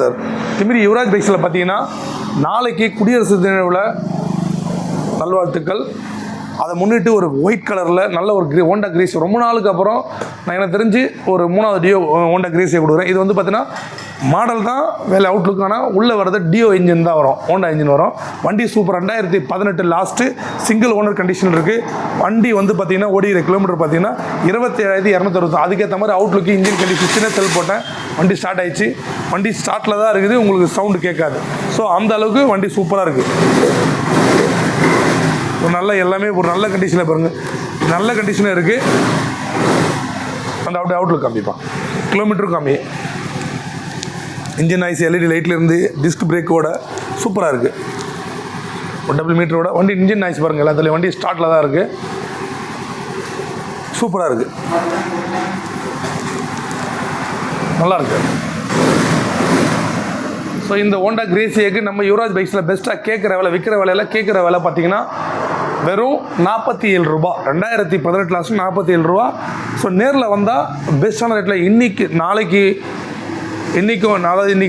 Sir இதுமாரி யுவராஜ் பைக்ஸில் பார்த்தீங்கன்னா நாளைக்கு குடியரசு தின விழா நல்வாழ்த்துக்கள். அதை முன்னிட்டு ஒரு ஒயிட் கலரில் நல்ல ஒரு ஹோண்டா கிரீஸ் ரொம்ப நாளுக்கு அப்புறம் நான் எனக்கு தெரிஞ்சு ஒரு 3வது டியோ ஹோண்டா கிரீஸை கொடுக்குறேன். இது வந்து பார்த்தீங்கன்னா மாடல் தான் வேலை அவுட்லுக், ஆனால் உள்ளே வரது டியோ இன்ஜின் தான் வரும், ஹோண்டா இன்ஜின் வரும். வண்டி super 2018 last single owner condition இருக்குது. வண்டி வந்து பார்த்தீங்கன்னா ஓடிக்கிற கிலோமீட்டர் பார்த்தீங்கன்னா 27,260. அதுக்கேற்ற மாதிரி அவுட்லுக்கு இன்ஜின் கண்டிஷன் சின்ன செல் போட்டேன். வண்டி ஸ்டார்ட் ஆயிடுச்சு. வண்டி ஸ்டார்ட்டில் தான் இருக்குது, உங்களுக்கு சவுண்டு கேட்காது. ஸோ அந்த அளவுக்கு வண்டி சூப்பராக இருக்குது. ஒரு நல்ல எல்லாமே ஒரு நல்ல கண்டிஷனில் பாருங்கள், நல்ல கண்டிஷனாக இருக்குது. அந்த அவுட்லுக் காமிப்பான், கிலோமீட்டரும் காமி. இன்ஜின் ஐசி எல்இடி லைட்லேருந்து டிஸ்க் பிரேக்கோட சூப்பராக இருக்குது. ஒரு டபுள் மீட்டரோட வண்டி இன்ஜின் ஐஸ் பாருங்கள், எல்லாத்துலேயும் வண்டி ஸ்டார்ட்டில் தான் இருக்குது, சூப்பராக இருக்குது, நல்லாயிருக்கு. ஸோ இந்த ஹோண்டா கிரேசியாக்கு நம்ம யுவராஜ் பைக்ஸில் பெஸ்ட்டாக கேட்குற விலை, விற்கிற விலையில் கேட்குற விலை பார்த்தீங்கன்னா வெறும் 47 ரூபா. 2018 லாஸ்ட்டு 47 ரூபா. ஸோ நேரில் வந்தால் பெஸ்ட்டான ரேட்டில் இன்றைக்கி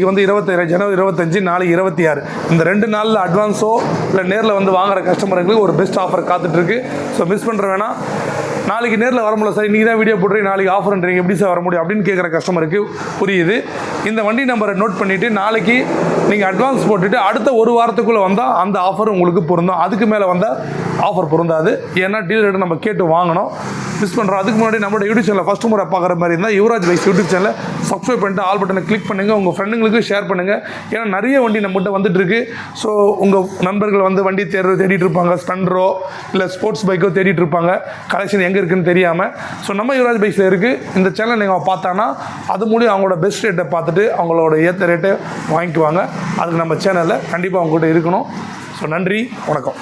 வந்து 27 ஜனவரி 25, நாளைக்கு 26. இந்த 2 நாளில் அட்வான்ஸோ இல்லை நேரில் வந்து வாங்குகிற கஸ்டமருக்கு ஒரு பெஸ்ட் ஆஃபர் காத்துட்ருக்கு. ஸோ மிஸ் பண்ணுற வேணாம். நாளைக்கு நேரில் வர முடியல சார், இன்றைக்கி தான் வீடியோ போட்டுறீங்க, நாளைக்கு ஆஃபர்ன்றீங்க, எப்படி சார் வர முடியும் அப்படின்னு கேட்குற கஸ்டமருக்கு புரியுது. இந்த வண்டி நம்பரை நோட் பண்ணிவிட்டு நாளைக்கு நீங்கள் அட்வான்ஸ் போட்டுட்டு அடுத்த ஒரு வாரத்துக்குள்ளே வந்தால் அந்த ஆஃபர் உங்களுக்கு பொருந்தும். அதுக்கு மேலே வந்தால் ஆஃபர் பொருந்தாது. ஏன்னா டீலர்கிட்ட நம்ம கேட்டு வாங்கணும். மிஸ் பண்ணுறோம். அதுக்கு முன்னாடி நம்மளோட யூடியூப் சேனலை ஃபஸ்ட் முறை பார்க்குற மாதிரி இருந்தால் யுவராஜ் பைக்ஸ் யூடியூப் சேனலை சப்ஸ்கிரைப் பண்ணிட்டு ஆல் பட்டனை கிளிக் பண்ணுங்கள். உங்கள் ஃப்ரெண்டுங்களுக்கு ஷேர் பண்ணுங்கள். ஏன்னா நிறைய வண்டி நம்மகிட்ட வந்துட்டு இருக்கு. ஸோ உங்கள் நண்பர்கள் வந்து வண்டி தேடிட்டு இருப்பாங்க, ஸ்பெண்டரோ இல்லை ஸ்போர்ட்ஸ் பைக்கோ தேடிட்டு இருப்பாங்க, கலெக்ஷன் எங்கே இருக்குன்னு தெரியாமல். ஸோ நம்ம யுவராஜ் பைக்ஸில் இருக்குது. இந்த சேனலை நீங்கள் பார்த்தாங்கன்னா அது மூலியம் அவங்களோட பெஸ்ட் ரேட்டை பார்த்துட்டு அவங்களோட ஏற்ற ரேட்டை வாங்கிக்குவாங்க. அதுக்கு நம்ம சேனலில் கண்டிப்பாக அவங்ககிட்ட இருக்கணும். ஸோ நன்றி, வணக்கம்.